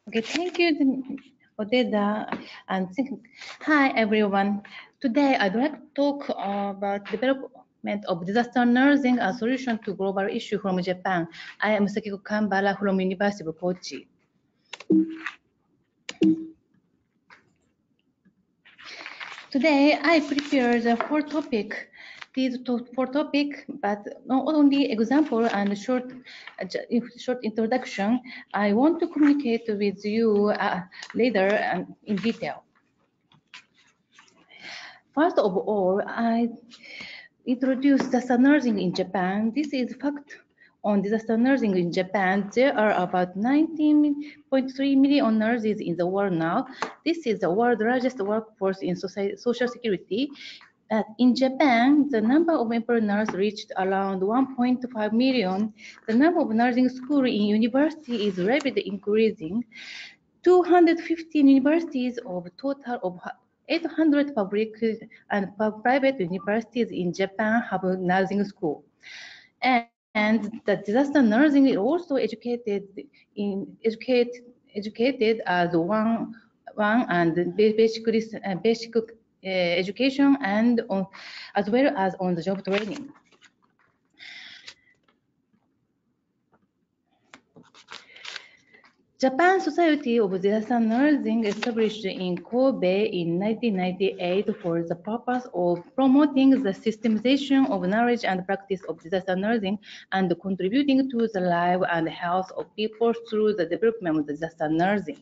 Okay, thank you, Odeda, and hi everyone. Today I'd like to talk about development of disaster nursing, a solution to global issue from Japan. I am Sakiko Kanbara from University of Kochi. Today I prepared these four topics, but not only example and short introduction. I want to communicate with you later and in detail. First of all, I introduced disaster nursing in Japan. This is fact on disaster nursing in Japan. There are about 19.3 million nurses in the world now. This is the world's largest workforce in social security. In Japan, the number of employed nurses reached around 1.5 million. The number of nursing schools in university is rapidly increasing. 215 universities of total of 800 public and private universities in Japan have a nursing school. And the disaster nursing is also educated as one and basic education and as well as on the job training. Japan Society of Disaster Nursing established in Kobe in 1998 for the purpose of promoting the systemization of knowledge and practice of disaster nursing and contributing to the life and health of people through the development of disaster nursing.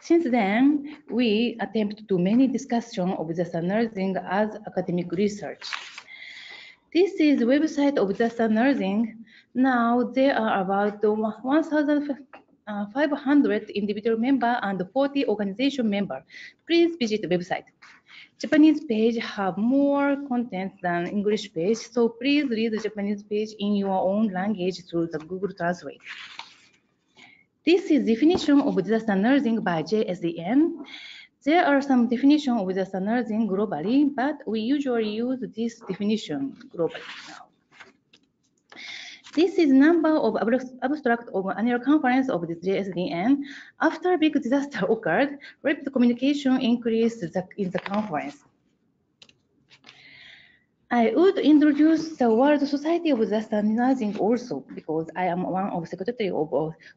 Since then, we attempt to many discussion of disaster nursing as academic research. This is the website of disaster nursing. Now there are about 1,500 individual members and 40 organization members. Please visit the website. Japanese page have more content than English page, so please read the Japanese page in your own language through the Google Translate. This is definition of disaster nursing by JSDN. There are some definitions of disaster nursing globally, but we usually use this definition globally now. This is number of abstract of annual conference of the JSDN. After big disaster occurred, rapid communication increased in the conference. I would introduce the World Society of Disaster Nursing also because I am one of secretary of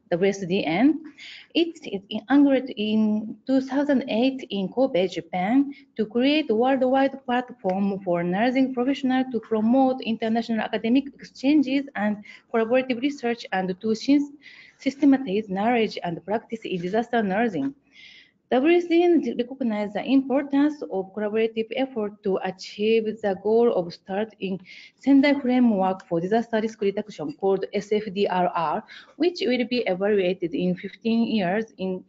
WSDN. It is inaugurated in 2008 in Kobe, Japan, to create a worldwide platform for nursing professionals to promote international academic exchanges and collaborative research and to systematize knowledge and practice in disaster nursing. WSDN recognizes the importance of collaborative effort to achieve the goal of starting Sendai Framework for Disaster Risk Reduction called SFDRR, which will be evaluated in 15 years. In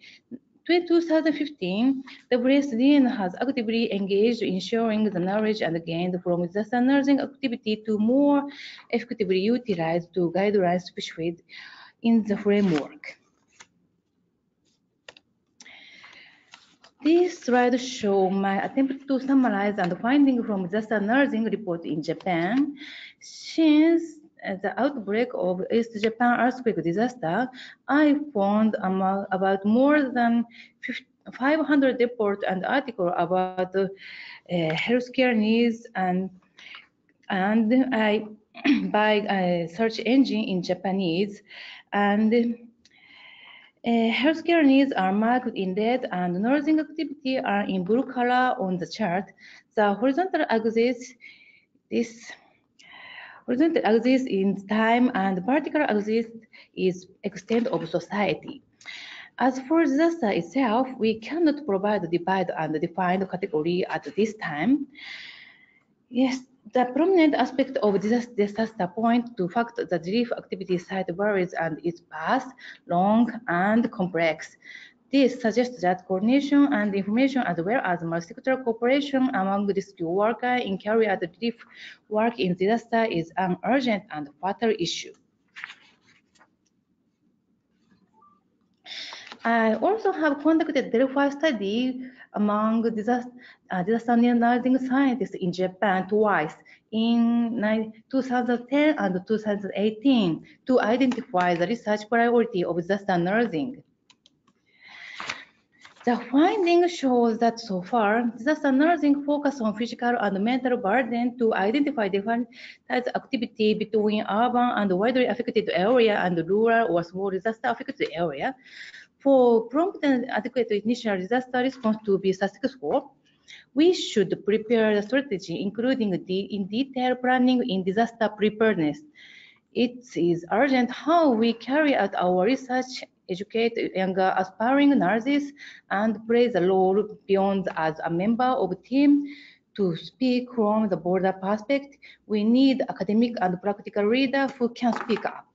2015, WSDN has actively engaged in sharing the knowledge and gained from disaster nursing activity to more effectively utilize the guidelines specified in the framework. These slides show my attempt to summarize and findings from disaster nursing report in Japan. Since the outbreak of East Japan earthquake disaster, I found about more than 500 reports and articles about healthcare needs and I by a search engine in Japanese and healthcare needs are marked in red and nursing activity are in blue color on the chart. The horizontal axis in time and the vertical axis is extent of society. As for disaster itself, we cannot provide divide and defined category at this time. Yes, the prominent aspect of disaster point to fact that the relief activity site varies and is vast, long, and complex. This suggests that coordination and information as well as multi-sectoral cooperation among rescue workers in carry out relief work in disaster is an urgent and vital issue. I also have conducted Delphi study among disaster analyzing scientists in Japan twice in 2010 and 2018 to identify the research priority of disaster nursing. The finding shows that so far, disaster nursing focus on physical and mental burden to identify different types of activity between urban and widely affected area and rural or small disaster affected area. For prompt and adequate initial disaster response to be successful, we should prepare the strategy, including in detail planning in disaster preparedness. It is urgent how we carry out our research, educate younger aspiring nurses, and play the role beyond as a member of a team. To speak from the broader perspective, we need academic and practical leaders who can speak up.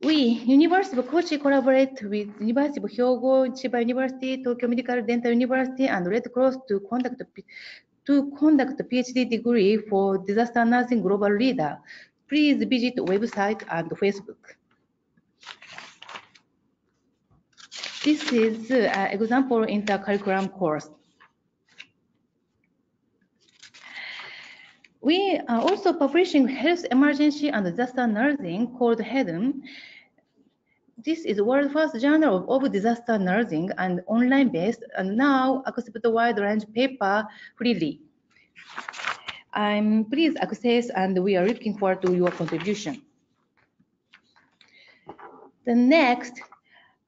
We, University of Kochi, collaborate with University of Hyogo, Chiba University, Tokyo Medical Dental University, and Red Cross to conduct a PhD degree for disaster nursing global leader. Please visit website and Facebook. This is an example inter-curriculum course. We are also publishing health emergency and disaster nursing called HEDN. This is the world's first journal of disaster nursing and online-based, and now accept a wide range paper freely. Please access, and we are looking forward to your contribution. The next,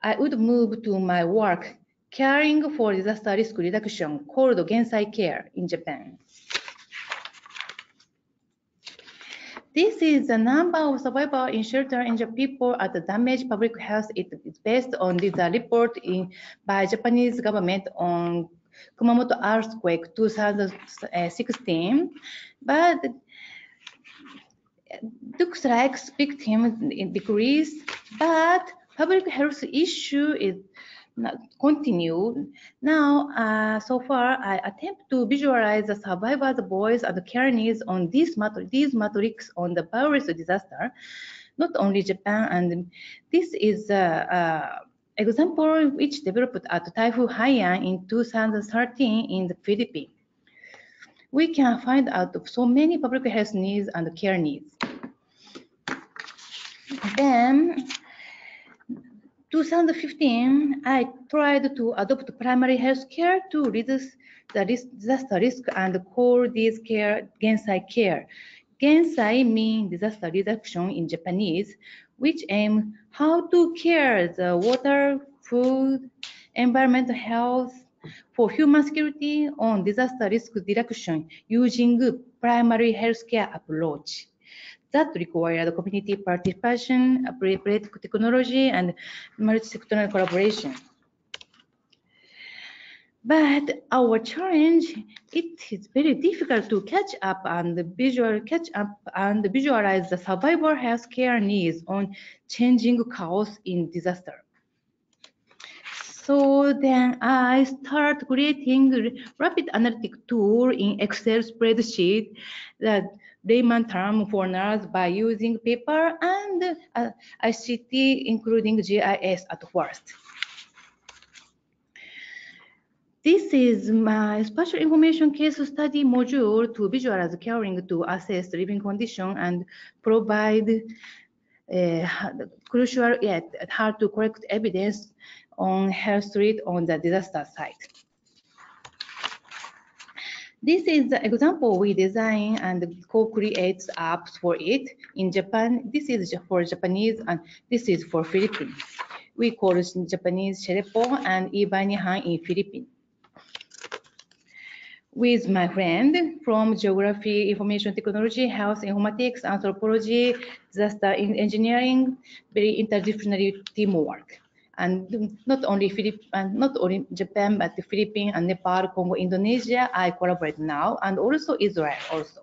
I would move to my work, caring for disaster risk reduction, called Gensai Care in Japan. This is the number of survivors in shelter injured people at the damaged public health. It is based on this report by Japanese government on Kumamoto earthquake 2016, but looks like victims decrease, but public health issue is not continued. Now, so far, I attempt to visualize the survivors' voice and care needs on these matrix on the virus disaster, not only Japan, and this is example which developed at Typhoon Haiyan in 2013 in the Philippines. We can find out of so many public health needs and care needs. Then, 2015, I tried to adopt primary health care to reduce the disaster risk and call this care Gensai Care. Gensai means disaster reduction in Japanese, which aim how to care the water, food, environmental health for human security on disaster risk reduction using primary health care approach. That required community participation, appropriate technology, and multi-sectoral collaboration. But our challenge, it is very difficult to catch up and visualize the survivor healthcare needs on changing chaos in disaster. So then I start creating rapid analytic tool in Excel spreadsheet that layman term for nurse by using paper and ICT, including GIS at first. This is my spatial information case study module to visualize caring to assess living condition and provide crucial yet hard to collect evidence on health threat on the disaster site. This is the example we design and co-create apps for it. In Japan, this is for Japanese and this is for Philippines. We call it in Japanese Sherepo and Ibanihan in Philippines. With my friend from Geography, Information Technology, Health Informatics, Anthropology, Disaster Engineering, very interdisciplinary teamwork. And not only Japan, but the Philippines and Nepal, Congo, Indonesia, I collaborate now, and also Israel also.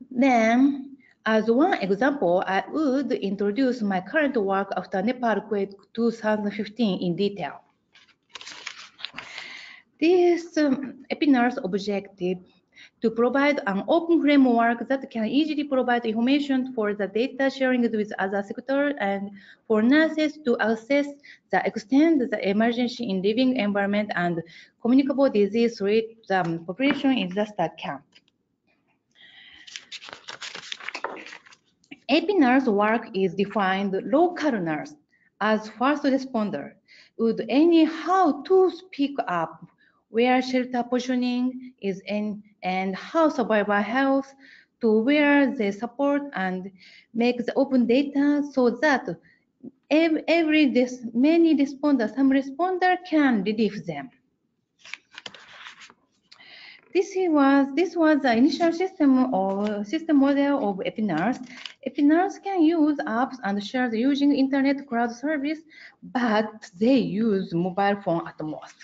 Then, as one example, I would introduce my current work after Nepal quake 2015 in detail. This EpiNurse objective to provide an open framework that can easily provide information for the data sharing with other sectors and for nurses to assess the extent of the emergency in living environment and communicable disease rate the population in disaster camp. EpiNurse work is defined local nurse as first responder would anyhow to speak up where shelter positioning is in and how survivor health to where they support and make the open data so that many responders, some responder can relieve them. This was the initial system model of EpiNurse. EpiNurse can use apps and share using internet cloud service, but they use mobile phone at most.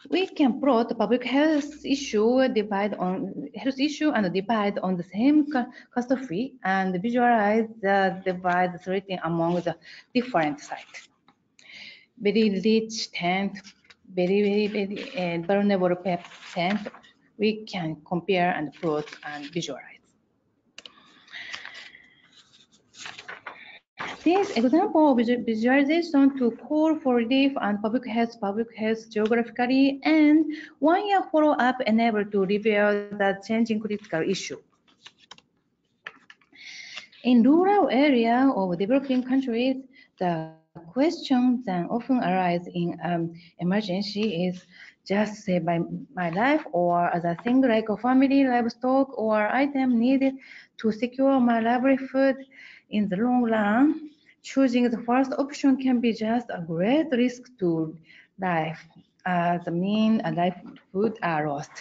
We can plot public health issue and divide on the same catastrophe and visualize the divide rating among the different sites. Very rich tent, very vulnerable tent. We can compare and plot and visualize. This example of visualization to call for relief and public health geographically, and 1 year follow-up enabled to reveal the changing critical issue. In rural area of developing countries, the question that often arises in emergency is just save my life or other thing like a family, livestock, or item needed to secure my livelihood. In the long run, choosing the first option can be just a great risk to life, as mean livelihood are lost.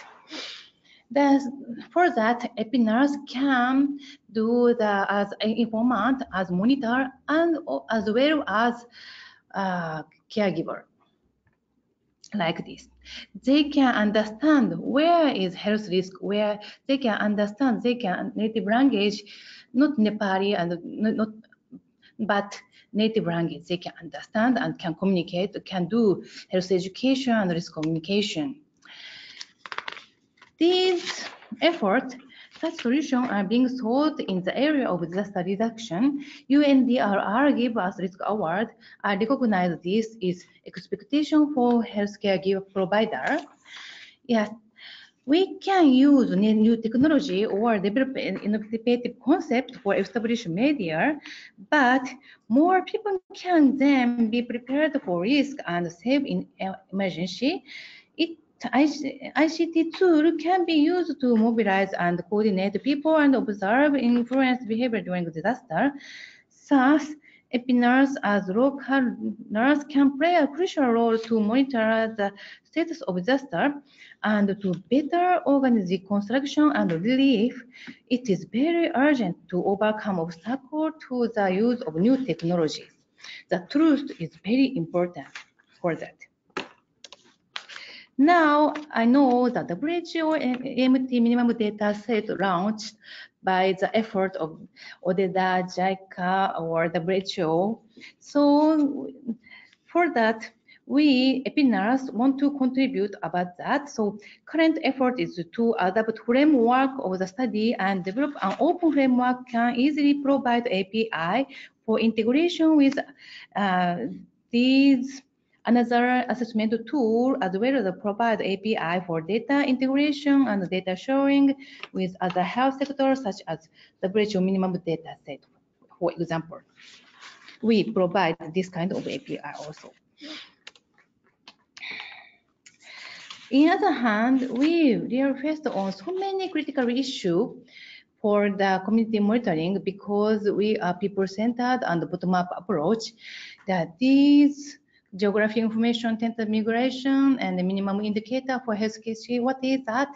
For that, EpiNurse can do as an informant, as monitor, and as well as caregiver. Like this, they can understand where is health risk, where they can understand, they can native language, not Nepali and but native language, they can understand and can communicate, can do health education and risk communication. These efforts, such solutions are being sought in the area of disaster reduction. UNDRR give us risk award. I recognize this is expectation for healthcare provider. Yes, we can use new technology or develop an innovative concept for established media, but more people can then be prepared for risk and save in emergency. ICT tool can be used to mobilize and coordinate people and observe influence behavior during disaster. Thus, EpiNurse as local nurse can play a crucial role to monitor the status of disaster and to better organize reconstruction and relief. It is very urgent to overcome obstacles to the use of new technologies. The truth is very important for that. Now, I know that the WHO MT minimum data set launched by the effort of ODEDA, JICA, or WHO. So for that, we, EpiNurse, want to contribute about that. So current effort is to adapt framework of the study and develop an open framework can easily provide API for integration with these another assessment tool, as well as provide API for data integration and data sharing with other health sectors, such as the WHO minimum data set, for example. We provide this kind of API also. On the other hand, we are faced on so many critical issues for the community monitoring because we are people-centered and bottom-up approach that these geographic information, tentative migration, and the minimum indicator for healthcare. What is that?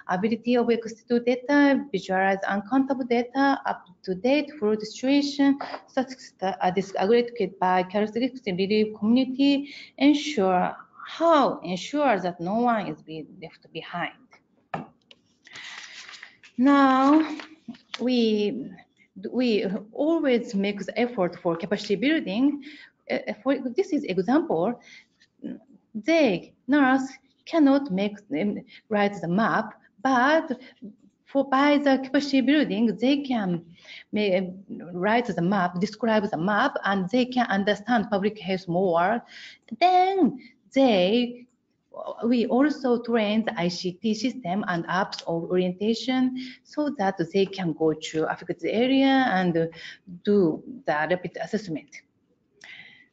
Ability of execute data, visualize uncountable data, up-to-date fluid situation, such as disaggregated by characteristics in the community, ensure that no one is being left behind. Now, we always make the effort for capacity building. For this is example, the nurse cannot make them write the map, but by the capacity building, they can write the map, describe the map, and they can understand public health more. Then we also train the ICT system and apps of orientation so that they can go to affected area and do the rapid assessment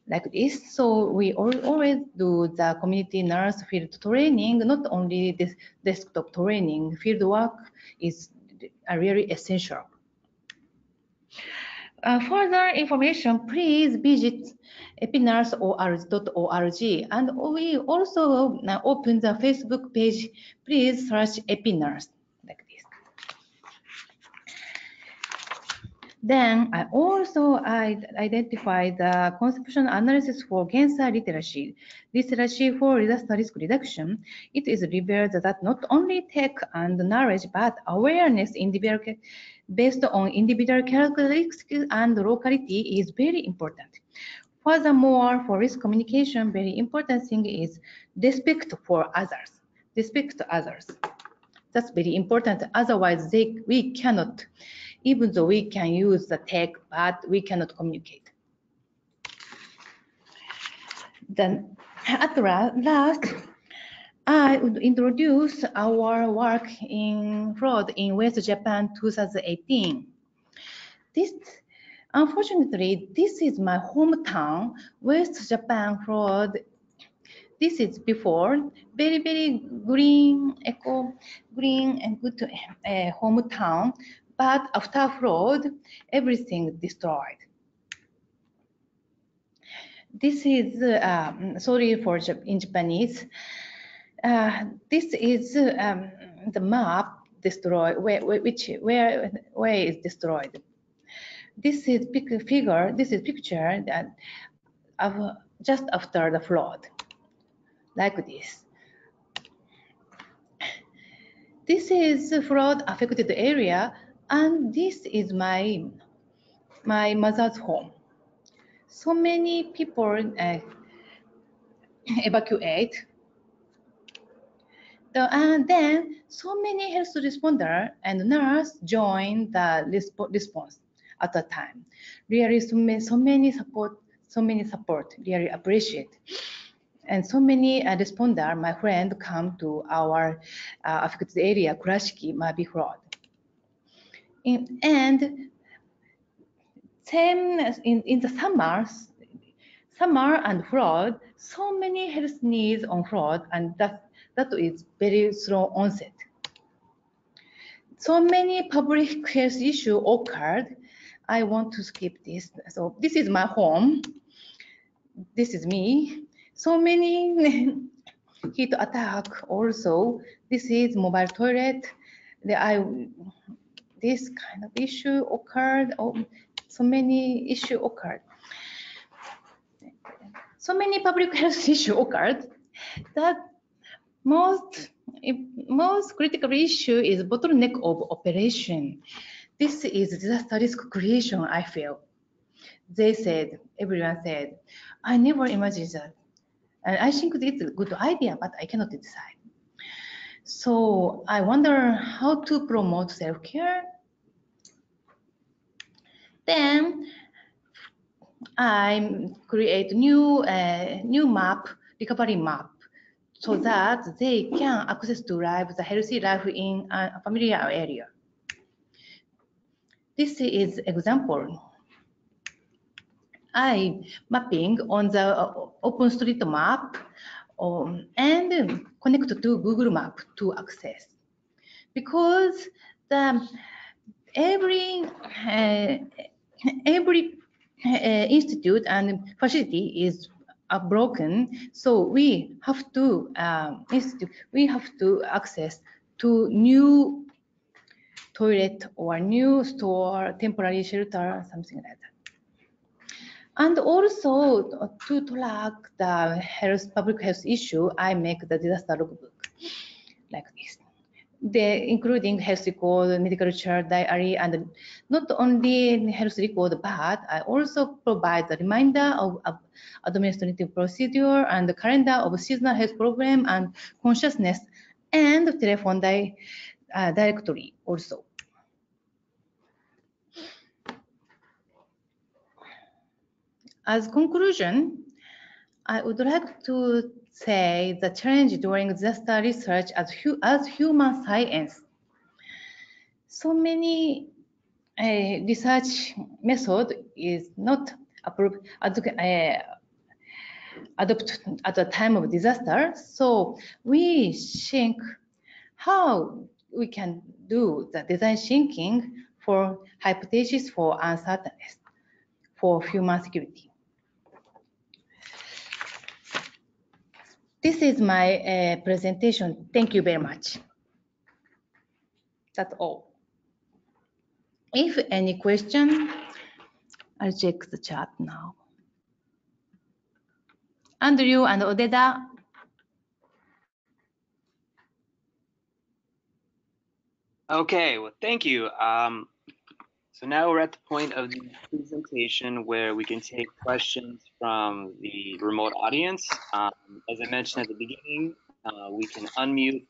like this. So we always do the community nurse field training, not only this desktop training. Field work is really essential. Further information, please visit epinurse.org, and we also open the Facebook page. Please search EpiNurse like this. Then I also identify the conceptual analysis for Gensai literacy for disaster risk reduction. It is revealed that not only tech and knowledge, but awareness based on individual characteristics and locality is very important. Furthermore, for risk communication, very important thing is respect for others. Respect to others. That's very important. Otherwise, we cannot, even though we can use the tech, but we cannot communicate. Then at last, I would introduce our work in fraud in West Japan 2018. Unfortunately, this is my hometown, West Japan fraud. This is before, very, very green, green and good hometown, but after fraud, everything destroyed. This is, sorry for in Japanese. This is the map destroyed, where is destroyed. This is figure. This is picture that of just after the flood, like this. This is flood affected area, and this is my mother's home. So many people evacuate. And then so many health responder and nurse join the response at the time. Really, so many support. Really appreciate. And so many responder, my friend, come to our affected area, Kurashiki, Mabi fraud. And same in the summer and fraud, so many health needs on fraud, and that is very slow onset. So many public health issue occurred. I want to skip this. So this is my home. This is me. So many heat attack also. This is mobile toilet. This kind of issue occurred. Oh, so many issue occurred. So many public health issue occurred that most critical issue is bottleneck of operation. This is disaster risk creation, I feel. They said, everyone said, I never imagined that. And I think it's a good idea, but I cannot decide. So I wonder how to promote self-care. Then I create new map, recovery map, so that they can access to live the healthy life in a familiar area. This is example. I mapping on the OpenStreetMap and connect to Google Map to access, because every institute and facility is broken, so we have to access to new toilet or new store, temporary shelter, something like that. And also to track the public health issue, I make the disaster logbook like this. including health record, medical chart, diary, and not only health record, but I also provide the reminder of administrative procedure and the calendar of seasonal health program and consciousness and telephone directory also. As conclusion, I would like to say the challenge during disaster research as human science. So many research method is not adopted at the time of disaster. So we think how we can do the design thinking for hypothesis for uncertainties for human security. This is my presentation. Thank you very much. That's all. If any question, I'll check the chat now. Andrew and Odeda. Okay, well, thank you. So now we're at the point of the presentation where we can take questions from the remote audience. As I mentioned at the beginning, we can unmute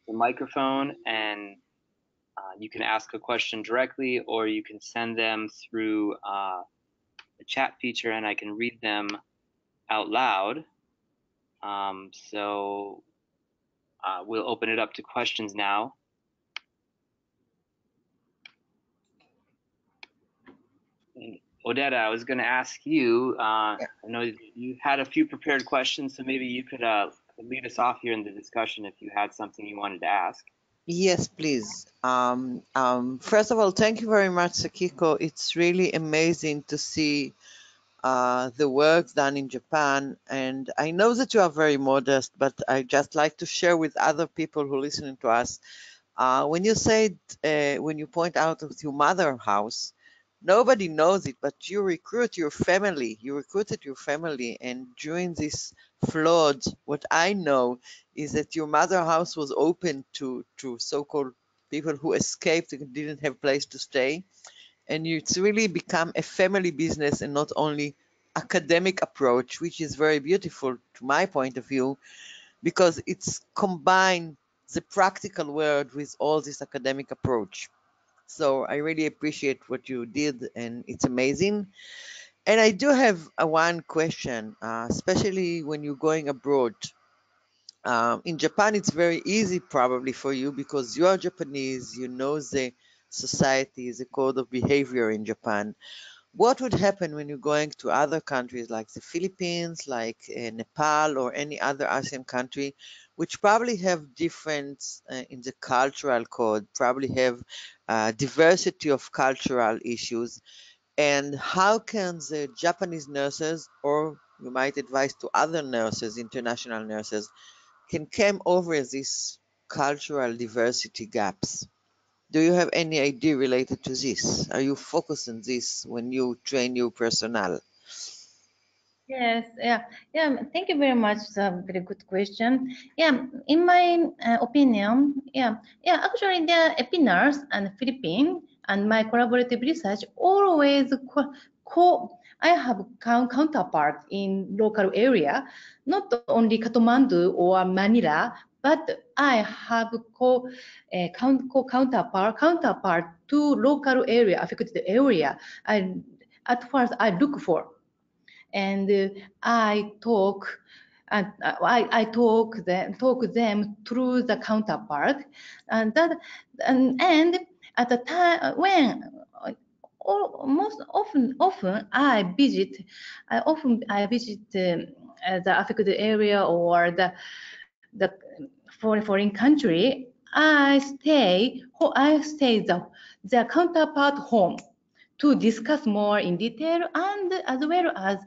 the microphone and you can ask a question directly, or you can send them through the chat feature and I can read them out loud. We'll open it up to questions now. And Odetta, I was going to ask you, I know you had a few prepared questions, so maybe you could lead us off here in the discussion if you had something you wanted to ask. Yes, please. First of all, thank you very much, Sakiko. It's really amazing to see the work done in Japan. And I know that you are very modest, but I just like to share with other people who are listening to us. When you said, when you point out of your mother house, nobody knows it, but you recruited your family, and during this flood, what I know is that your mother house was open to so-called people who escaped and didn't have place to stay. And it's really become a family business and not only academic approach, which is very beautiful to my point of view, because it's combined the practical world with all this academic approach. So I really appreciate what you did, and it's amazing. And I do have one question, especially when you're going abroad. In Japan, it's very easy probably for you because you are Japanese, you know the society, the code of behavior in Japan. What would happen when you're going to other countries like the Philippines, like Nepal, or any other ASEAN country, which probably have difference in the cultural code, probably have diversity of cultural issues, and how can the Japanese nurses, or you might advise to other nurses, international nurses, can come over these cultural diversity gaps? Do you have any idea related to this? Are you focused on this when you train your personnel? Yes, yeah. Thank you very much. It's a very good question. Yeah, in my opinion, actually, the EpiNurse and Philippines and my collaborative research always I have counterparts in local area, not only Kathmandu or Manila, but I have counterpart to local area, affected area. At first I look for. And I talk them through the counterpart, and at the time when most often I visit the affected area or the foreign country. I stay the counterpart home to discuss more in detail, and as well as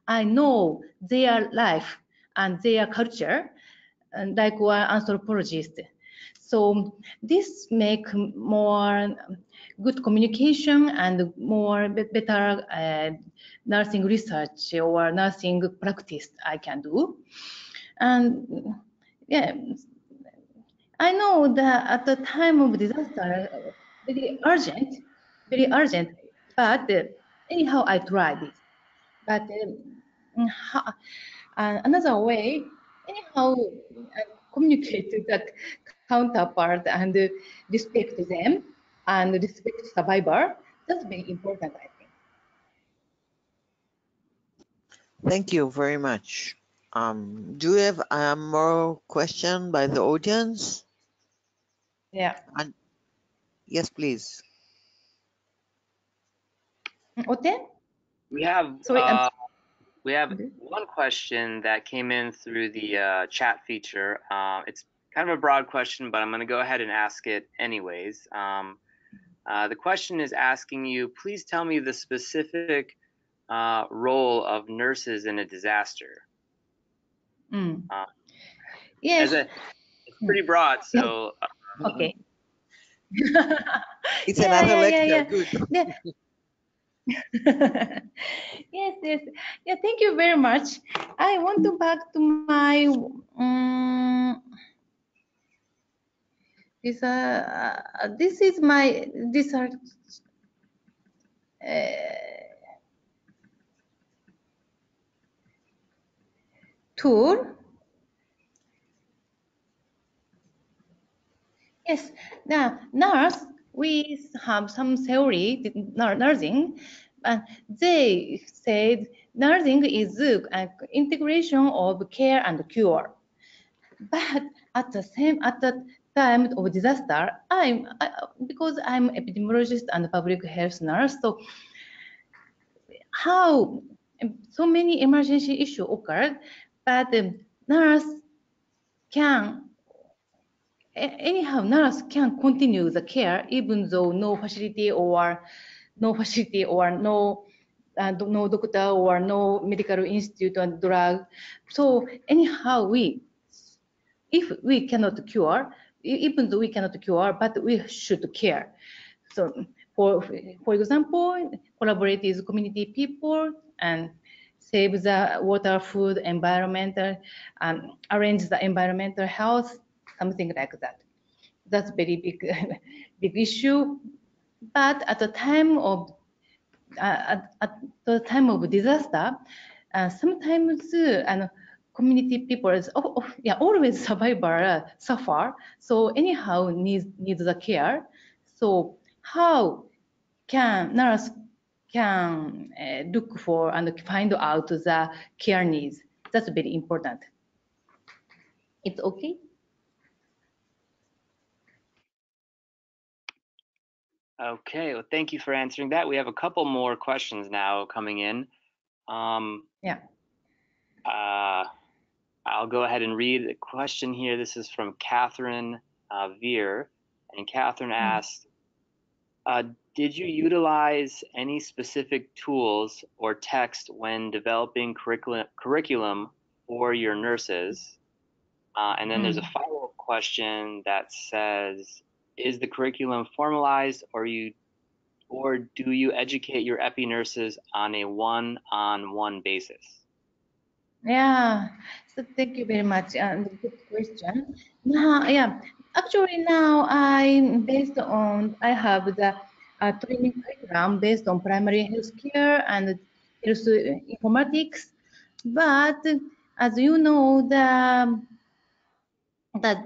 I know their life and their culture, and like one anthropologist. So this make more good communication and more better nursing research or nursing practice I can do. And yeah, I know that at the time of disaster, very urgent, very urgent. But anyhow, I tried it. But another way, anyhow, communicate to that counterpart and respect them and respect survivor. That's very important, I think. Thank you very much. Do you have more question by the audience? Yeah. And yes, please. Oten? We have Sorry, we have one question that came in through the chat feature. It's kind of a broad question, but I'm going to go ahead and ask it anyways. The question is asking you, please tell me the specific role of nurses in a disaster. Yes. It's pretty broad, so. Okay. It's another lecture. Good. Yeah. Yes, yes. Yeah, thank you very much. I want to back to my this is my research tool. Yes, now nurse, we have some theory, nursing, and they said nursing is an integration of care and cure. But at the time of disaster, because I'm epidemiologist and public health nurse, so how so many emergency issues occurred, but nurse can anyhow, nurse can continue the care even though no facility or no doctor or no medical institute and drug. So anyhow, if we cannot cure, even though we cannot cure, but we should care. So for example, collaborate with community people and save the water, food, environmental, arrange the environmental health, something like that. That's very big, big issue. But at the time of disaster, sometimes community people always survivor suffer. So anyhow needs the care. So how can nurse can look for and find out the care needs? That's very important. It's okay. Okay, well, thank you for answering that. We have a couple more questions now coming in. Yeah. I'll go ahead and read the question here. This is from Catherine Veer, and Catherine asked, did you utilize any specific tools or text when developing curriculum for your nurses? And then there's a follow-up question that says, is the curriculum formalized or do you educate your epi nurses on a one-on-one basis? Yeah, so thank you very much. And good question. Now, actually now I have the training curriculum based on primary health care and health informatics. But as you know, the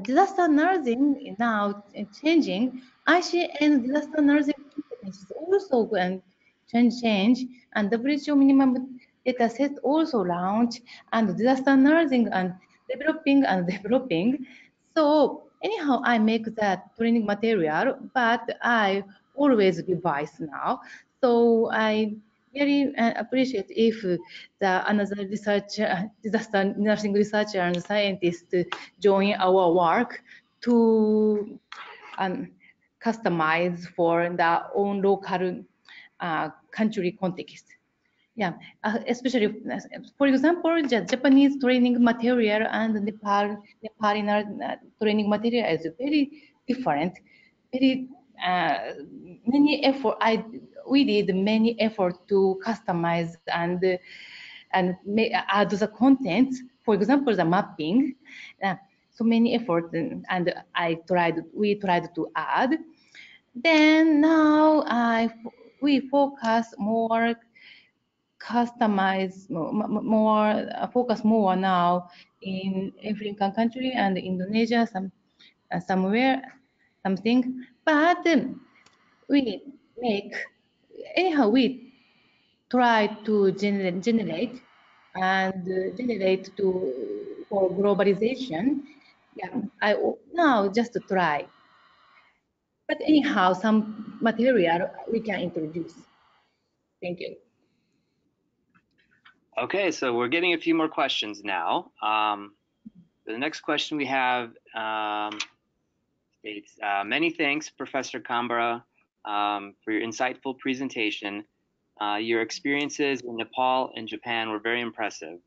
disaster nursing is now changing. ICN disaster nursing competence is also going to change, and WHO minimum data set also launch, and disaster nursing and developing. So anyhow, I make that training material, but I always revise now. So I very appreciate if another researcher, disaster nursing researcher and scientist join our work to customize for the own local country context. Yeah, especially for example, the Japanese training material and Nepali training material is very different. Very many effort. We did many effort to customize and add the content. For example, the mapping. so many efforts, and we tried to add. Then now we focus more, customize more, focus more now in African country and Indonesia, somewhere, something. But we make, anyhow, we try to generate for globalization. Yeah, I now just try. But anyhow, some material we can introduce. Thank you. Okay, so we're getting a few more questions now. The next question we have states, many thanks, Professor Kanbara, for your insightful presentation. Your experiences in Nepal and Japan were very impressive.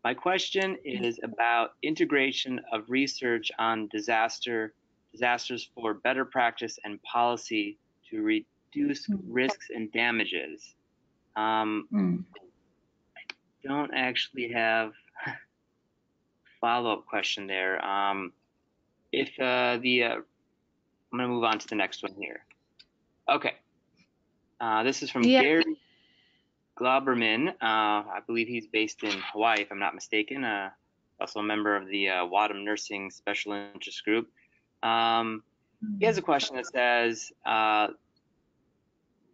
My question is about integration of research on disasters for better practice and policy to reduce risks and damages. I don't actually have a follow-up question there. I'm going to move on to the next one here. Okay. This is from Gary Glauberman. I believe he's based in Hawaii, if I'm not mistaken. Also a member of the Wadham Nursing Special Interest Group. He has a question that says,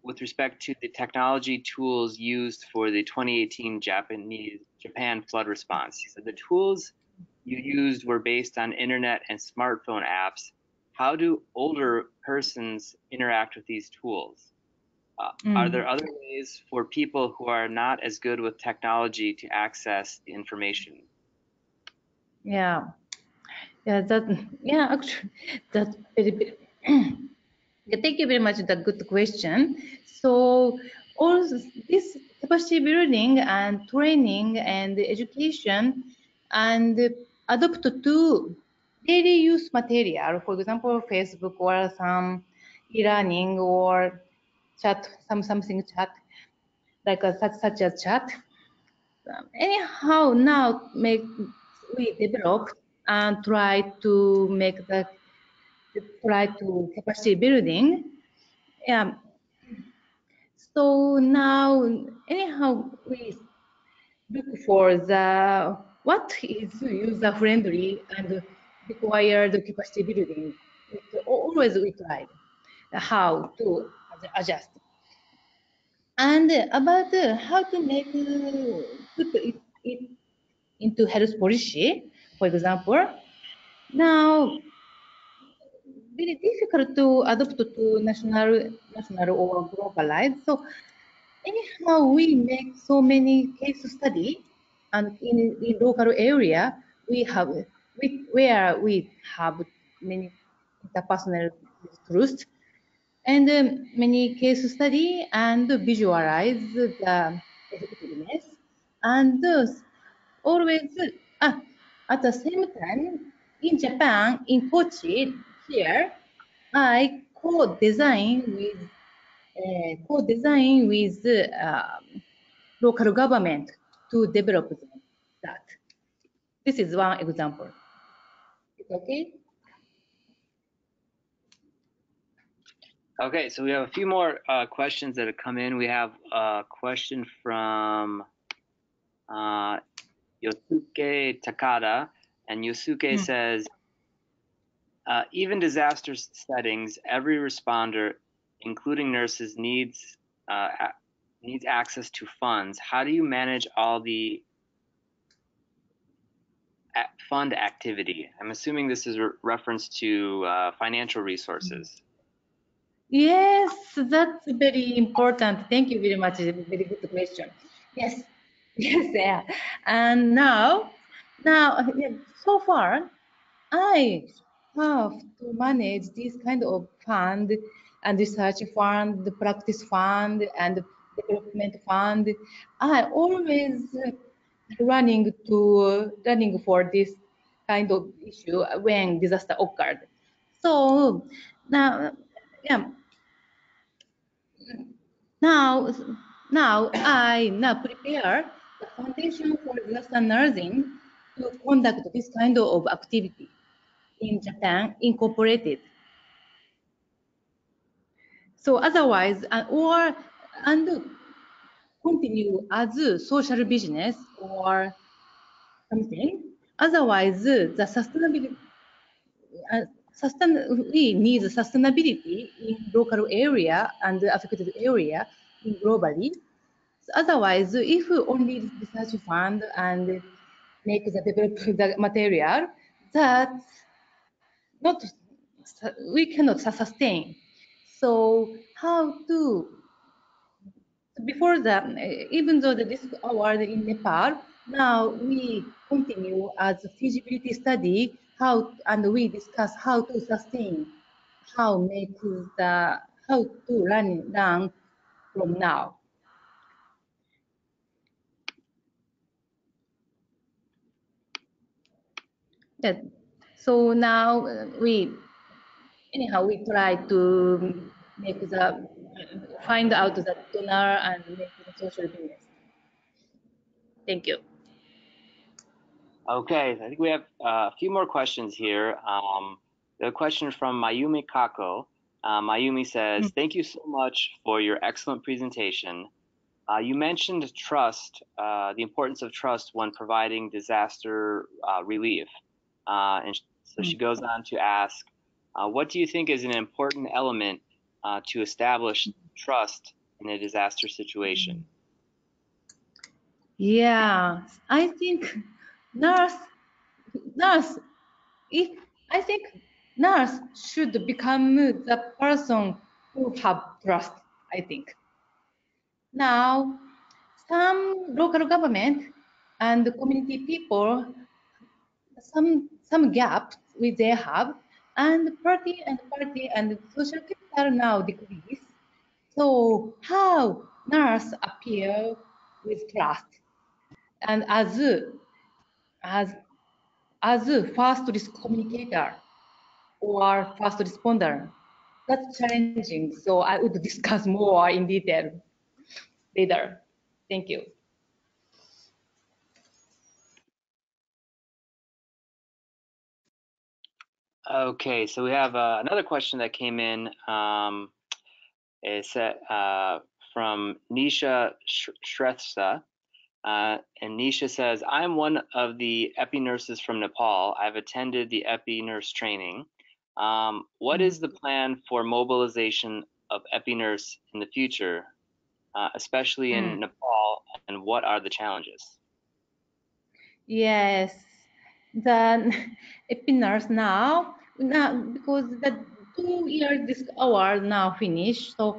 with respect to the technology tools used for the 2018 Japan flood response. He said the tools you used were based on internet and smartphone apps. How do older persons interact with these tools? Are there other ways for people who are not as good with technology to access the information? Actually, that's very thank you very much. That good question. So all this capacity building and training and education and adopt to daily use material, for example, Facebook or some e-learning or chat, something chat, like such as chat. Anyhow, now we develop and try to capacity building. So now, anyhow, we look for what is user friendly and require the capacity building. Always we try how to adjust. And about how to put it into health policy, for example, now very difficult to adopt to national or globalized. So anyhow, we make so many case study, and in local area where we have many interpersonal truths and many case study and visualize the effectiveness, and always at the same time in Japan, in Kochi here, I co-design with local government to develop that. This is one example. Okay. Okay, so we have a few more questions that have come in. We have a question from Yosuke Takada, and Yosuke says, even disaster settings, every responder, including nurses, needs access to funds. How do you manage all the fund activity? I'm assuming this is a reference to financial resources. Yes, that's very important. Thank you very much. It's a very good question. Yes, yeah. And now, so far, I have to manage this kind of fund and research fund, the practice fund, and development fund. I always running for this kind of issue when disaster occurred. So now, Now I prepare the foundation for disaster nursing to conduct this kind of activity. in Japan incorporated. So otherwise, and continue as a social business or something. Otherwise, the sustainability, we need sustainability in local area and affected area in globally. So otherwise, if we only research fund and make the develop the material, that not we cannot sustain. So how to before that, even though this award in Nepal, now we continue as a feasibility study and we discuss how to sustain, how to run from now. That, so now we try to find out the donor and make the social business. Thank you. Okay, I think we have a few more questions here. The question from Mayumi Kako. Mayumi says, thank you so much for your excellent presentation. You mentioned trust, the importance of trust when providing disaster relief. And so she goes on to ask, what do you think is an important element to establish trust in a disaster situation? Yeah, I think nurse, I think nurse should become the person who have trust, I think. Now, some local government and community people, some gaps they have, and party and social capital now decrease. So how nurse appear with trust and as a first risk communicator or first responder? That's challenging. So I would discuss more in detail later. Thank you. Okay, so we have another question that came in. It's from Nisha Shrestha. And Nisha says, I'm one of the EpiNurses from Nepal. I've attended the EpiNurse training. What is the plan for mobilization of EpiNurse in the future, especially in Nepal, and what are the challenges? Yes, the EpiNurse now because the 2 years this hour now finished. So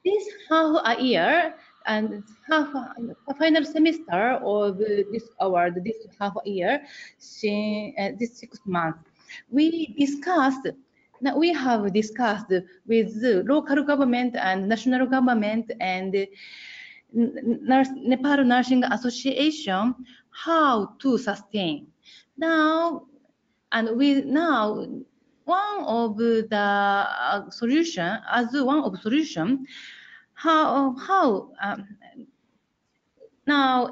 this half a year and half a final semester of this award, this half a year, this 6 months, we have discussed with the local government and national government and Nepal Nursing Association how to sustain. Now, and we now one of the solution how now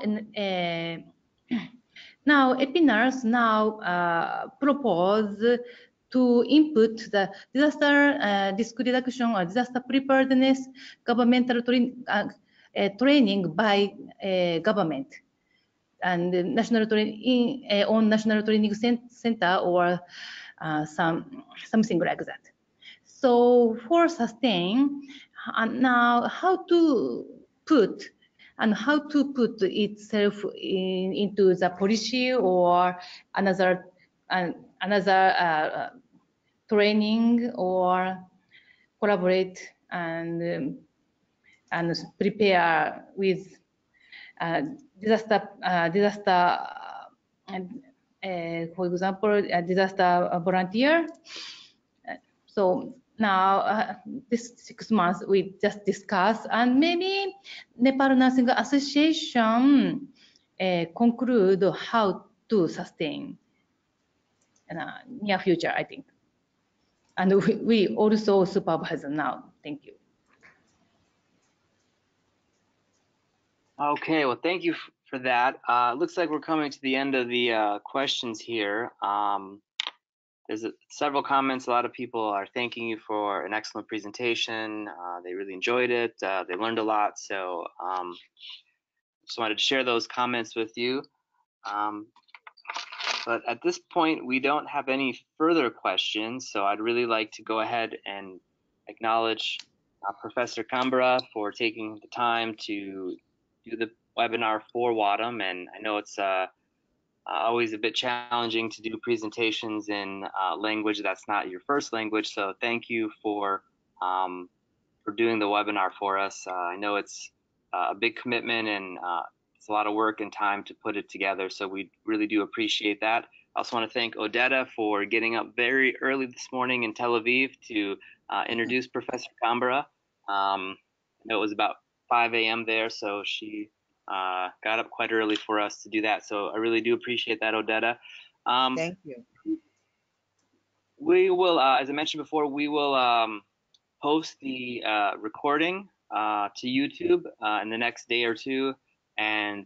now EpiNurse now propose to input the disaster risk reduction or disaster preparedness governmental training by government and national training on national training center or something like that. So for sustain, now how to put itself into the policy or another training or collaborate and prepare with disaster for example a disaster volunteer. So now this 6 months we just discussed, and maybe Nepal Nursing Association conclude how to sustain in near future, I think. And we also supervise now. Thank you. Okay, well, thank you for that. Looks like we're coming to the end of the questions here. there's several comments. A lot of people are thanking you for an excellent presentation. They really enjoyed it. They learned a lot. So just wanted to share those comments with you. But at this point, we don't have any further questions. So I'd really like to go ahead and acknowledge Professor Kanbara for taking the time to do the webinar for WADM. And I know it's always a bit challenging to do presentations in language that's not your first language. So thank you for doing the webinar for us. I know it's a big commitment and it's a lot of work and time to put it together. So we really do appreciate that. I also want to thank Odetta for getting up very early this morning in Tel Aviv to introduce Professor Kanbara. I know it was about 5 a.m. there, so she got up quite early for us to do that. So I really do appreciate that, Odetta. Thank you. We will, as I mentioned before, we will post the recording to YouTube in the next day or two and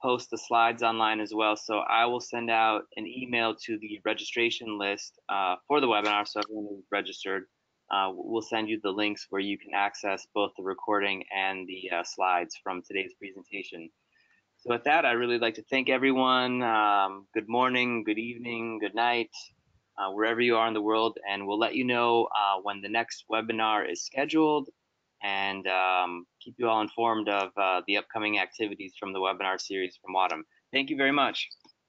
post the slides online as well. So I will send out an email to the registration list for the webinar. So everyone who's registered, we'll send you the links where you can access both the recording and the slides from today's presentation. So with that, I'd really like to thank everyone. Good morning, good evening, good night, wherever you are in the world. And we'll let you know when the next webinar is scheduled and keep you all informed of the upcoming activities from the webinar series from WADM. Thank you very much.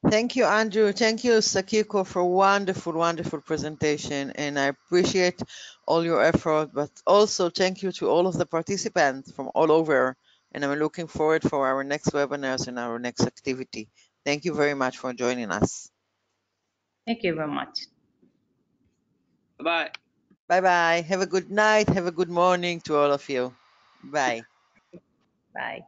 Thank you, Andrew. Thank you, Sakiko, for a wonderful, wonderful presentation. And I appreciate all your effort, but also thank you to all of the participants from all over. And I'm looking forward for our next webinars and our next activity. Thank you very much for joining us. Thank you very much. Bye-bye. Bye-bye. Have a good night. Have a good morning to all of you. Bye. Bye.